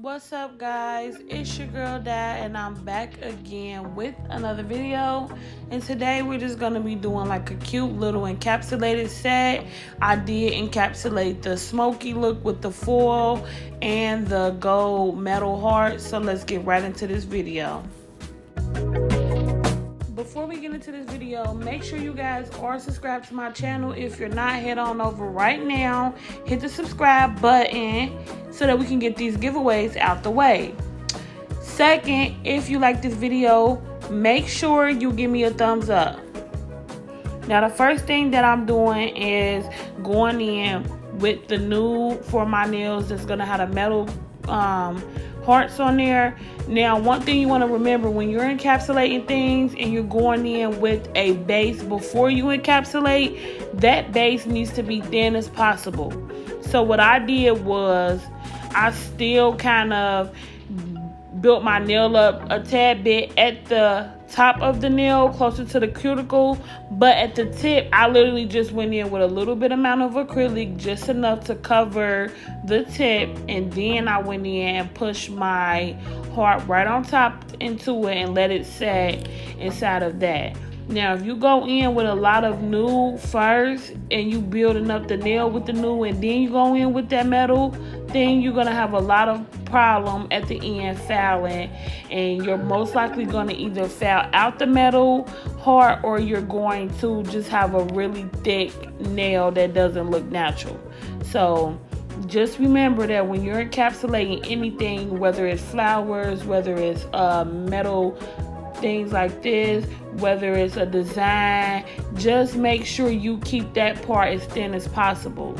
What's up, guys? It's your girl Dad, and I'm back again with another video. And today we're just gonna be doing like a cute little encapsulated set. I did encapsulate the smoky look with the foil and the gold metal heart. So let's get right into this video. Before we get into this video, make sure you guys are subscribed to my channel. If you're not, head on over right now, hit the subscribe button so that we can get these giveaways out the way. Second, if you like this video, make sure you give me a thumbs up. Now the first thing that I'm doing is going in with the nude for my nails that's gonna have a metal hearts on there. Now, one thing you want to remember when you're encapsulating things and you're going in with a base before you encapsulate, that base needs to be thin as possible. So what I did was I still kind of built my nail up a tad bit at the top of the nail closer to the cuticle, but at the tip I literally just went in with a little bit amount of acrylic, just enough to cover the tip, and then I went in and pushed my heart right on top into it and let it set inside of that. Now if you go in with a lot of nude first and you building up the nail with the nude and then you go in with that metal, then you're gonna have a lot of problem at the end fouling, and you're most likely gonna either foul out the metal heart or you're going to just have a really thick nail that doesn't look natural. So just remember that when you're encapsulating anything, whether it's flowers, whether it's metal things like this, whether it's a design, just make sure you keep that part as thin as possible.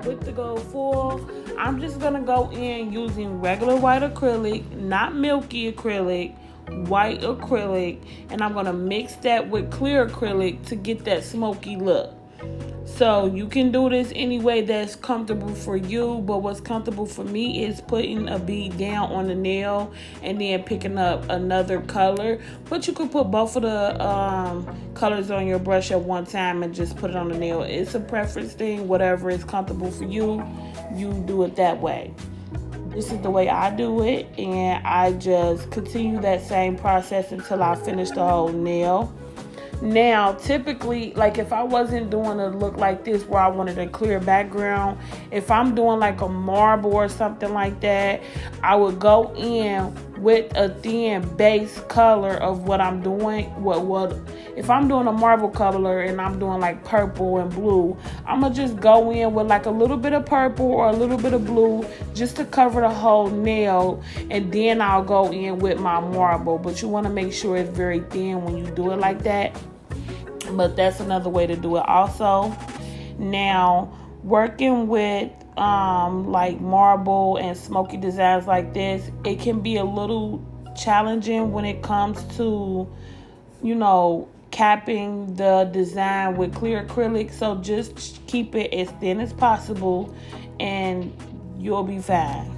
With the gold foil, I'm just gonna go in using regular white acrylic, not milky acrylic, white acrylic, and I'm gonna mix that with clear acrylic to get that smoky look. So you can do this any way that's comfortable for you, but what's comfortable for me is putting a bead down on the nail and then picking up another color. But you could put both of the colors on your brush at one time and just put it on the nail. It's a preference thing. Whatever is comfortable for you, you do it that way. This is the way I do it, and I just continue that same process until I finish the whole nail. Now, typically, like if I wasn't doing a look like this where I wanted a clear background, if I'm doing like a marble or something like that, I would go in with a thin base color of what I'm doing. What if I'm doing a marble color and I'm doing like purple and blue, I'm gonna just go in with like a little bit of purple or a little bit of blue just to cover the whole nail, and then I'll go in with my marble. But you want to make sure it's very thin when you do it like that. But that's another way to do it also. Now, working with like marble and smoky designs like this, it can be a little challenging when it comes to, capping the design with clear acrylic. So just keep it as thin as possible and you'll be fine.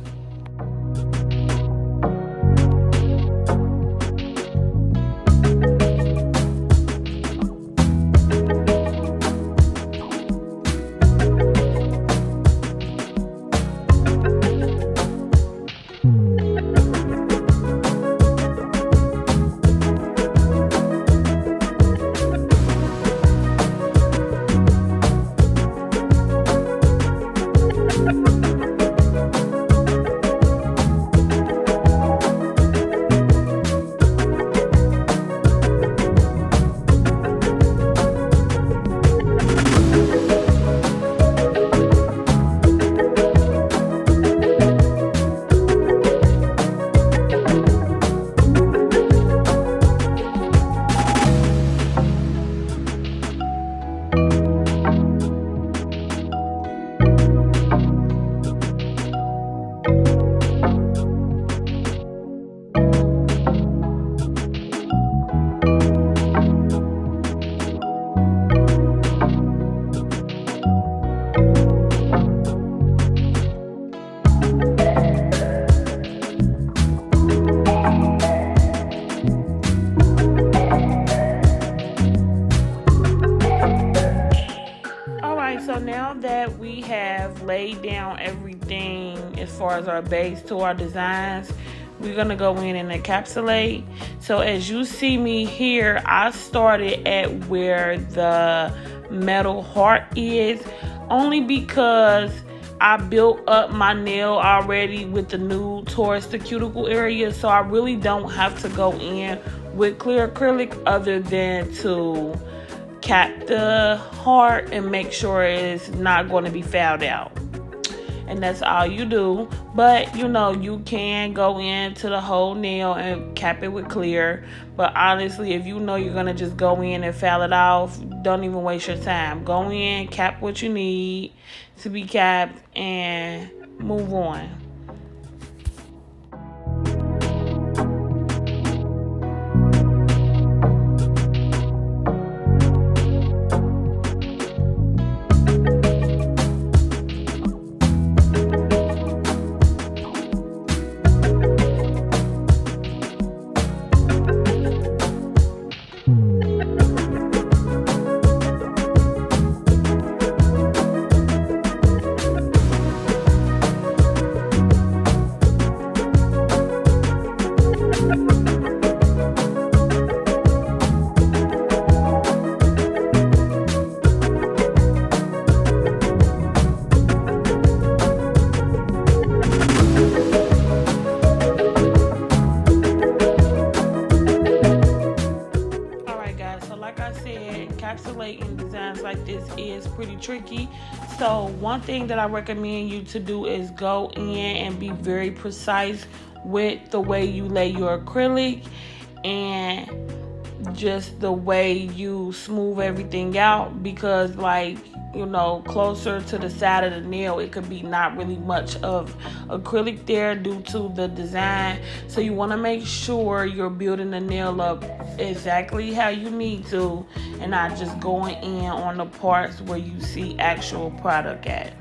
that we have laid down everything as far as our base to our designs, we're going to go in and encapsulate. So as you see me here, I started at where the metal heart is, only because I built up my nail already with the nude towards the cuticle area, so I really don't have to go in with clear acrylic other than to cap the heart and make sure it's not going to be fouled out. And that's all you do. But you know, you can go into the whole nail and cap it with clear. But honestly, if you know you're going to just go in and foul it off, don't even waste your time. Go in, cap what you need to be capped, and move on. Encapsulating designs like this is pretty tricky. So one thing that I recommend you to do is go in and be very precise with the way you lay your acrylic and just the way you smooth everything out, because like, you know, closer to the side of the nail, it could be not really much of acrylic there due to the design. So you want to make sure you're building the nail up exactly how you need to, and not just going in on the parts where you see actual product at.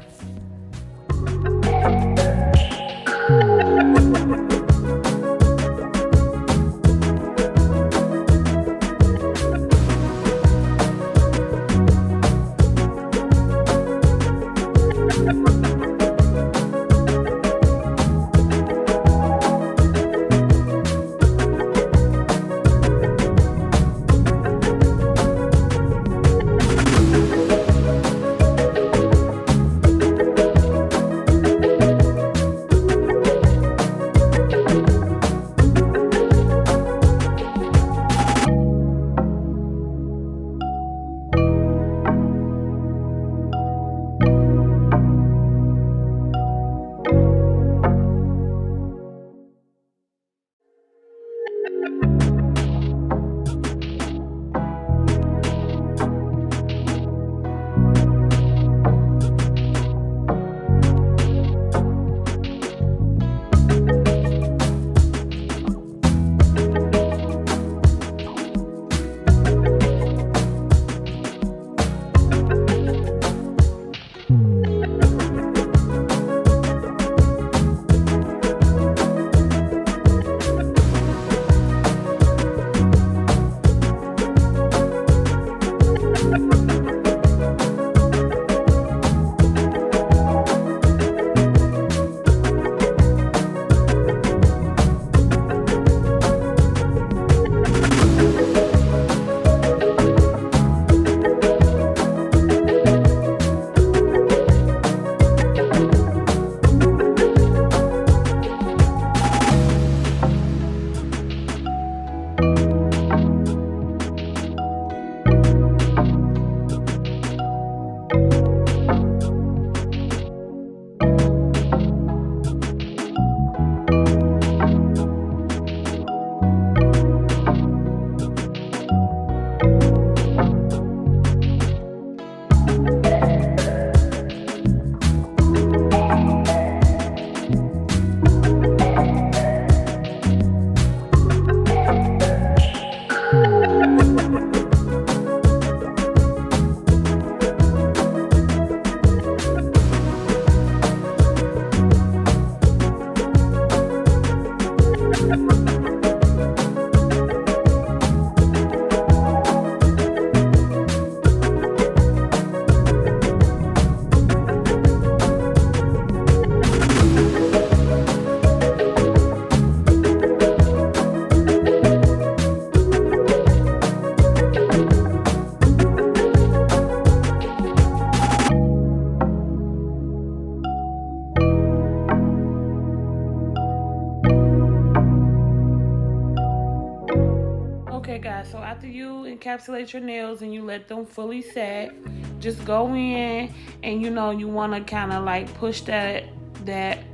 guys, so after you encapsulate your nails and you let them fully set, just go in and you want to kind of like push that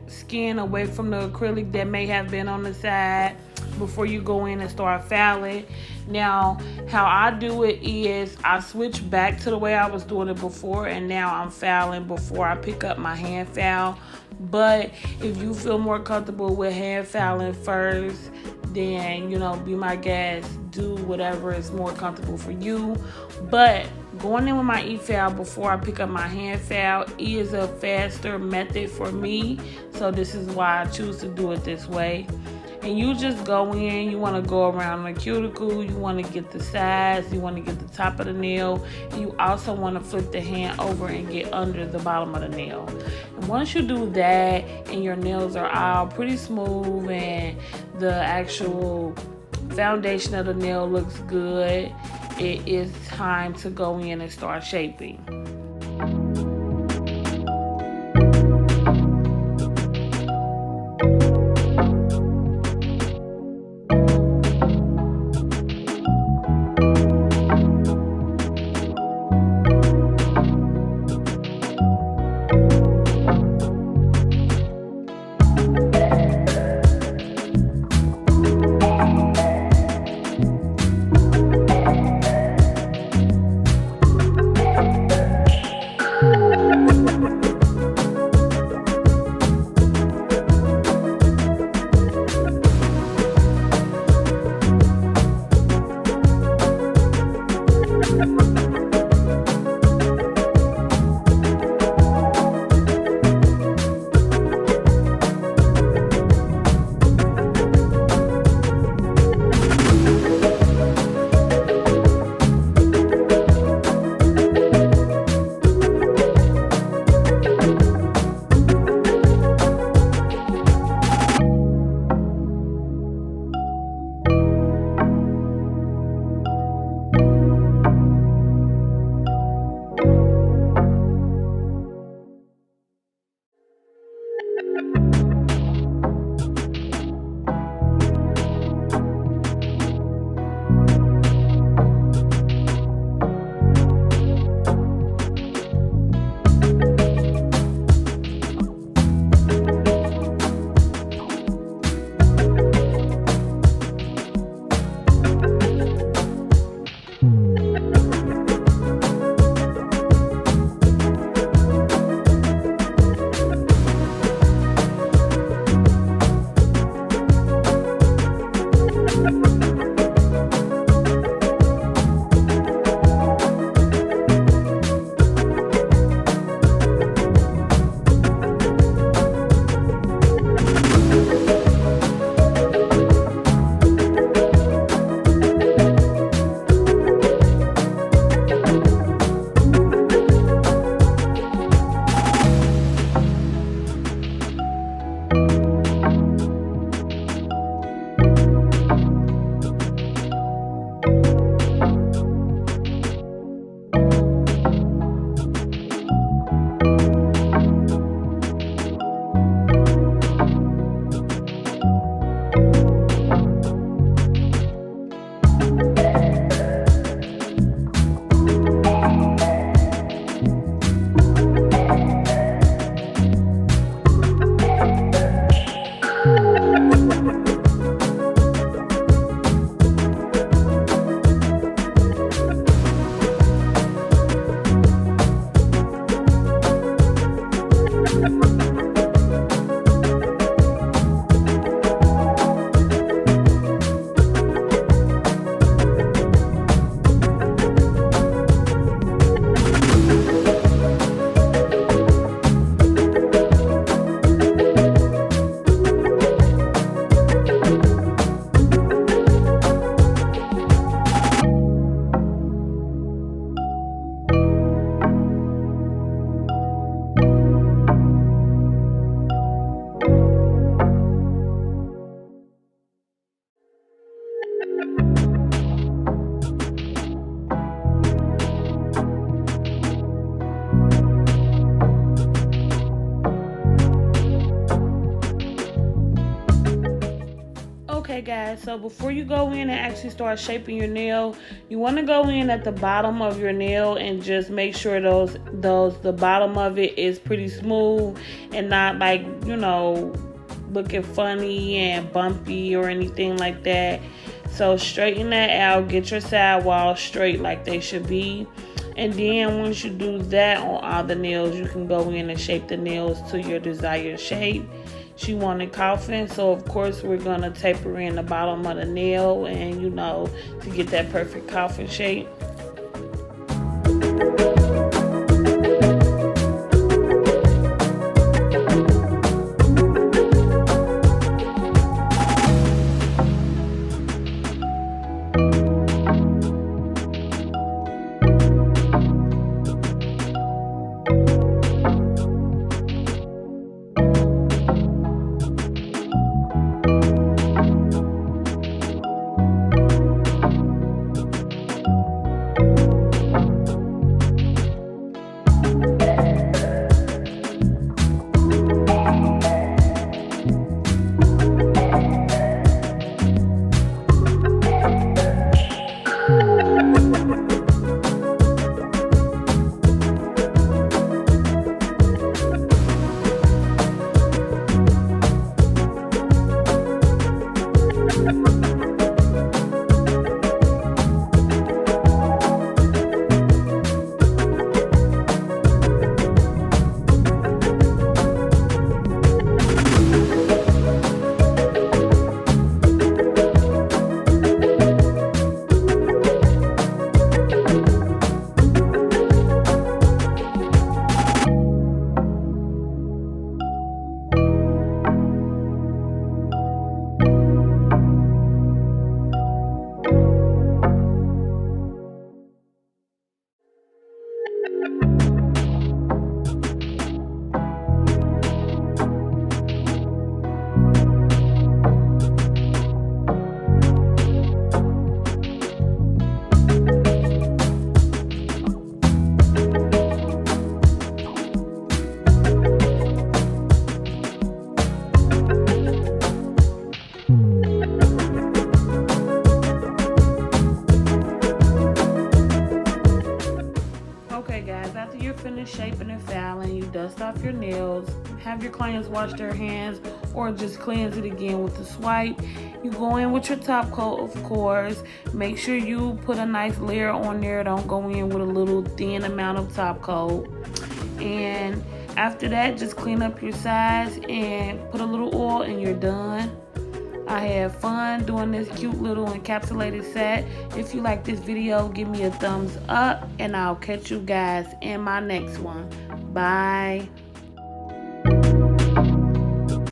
skin away from the acrylic that may have been on the side before you go in and start filing. Now, how I do it is I switch back to the way I was doing it before, and now I'm filing before I pick up my hand file. But if you feel more comfortable with hand filing first, then be my guest, do whatever is more comfortable for you. But going in with my e-file before I pick up my hand file is a faster method for me, so this is why I choose to do it this way. And you just go in, you want to go around the cuticle, you want to get the sides, you want to get the top of the nail, and you also want to flip the hand over and get under the bottom of the nail. And once you do that and your nails are all pretty smooth and the actual foundation of the nail looks good, it is time to go in and start shaping. guys, so before you go in and actually start shaping your nail, you want to go in at the bottom of your nail and just make sure the bottom of it is pretty smooth and not like, you know, looking funny and bumpy or anything like that. So straighten that out, get your side walls straight like they should be. And then once you do that on all the nails, you can go in and shape the nails to your desired shape. She wanted coffin, so of course we're gonna taper in the bottom of the nail, and you know, to get that perfect coffin shape. Okay guys, after you're finished shaping and filing, you dust off your nails, have your clients wash their hands or just cleanse it again with a swipe. You go in with your top coat, of course. Make sure you put a nice layer on there. Don't go in with a little thin amount of top coat. And after that, just clean up your sides and put a little oil and you're done. I had fun doing this cute little encapsulated set. If you like this video, give me a thumbs up and I'll catch you guys in my next one. Bye.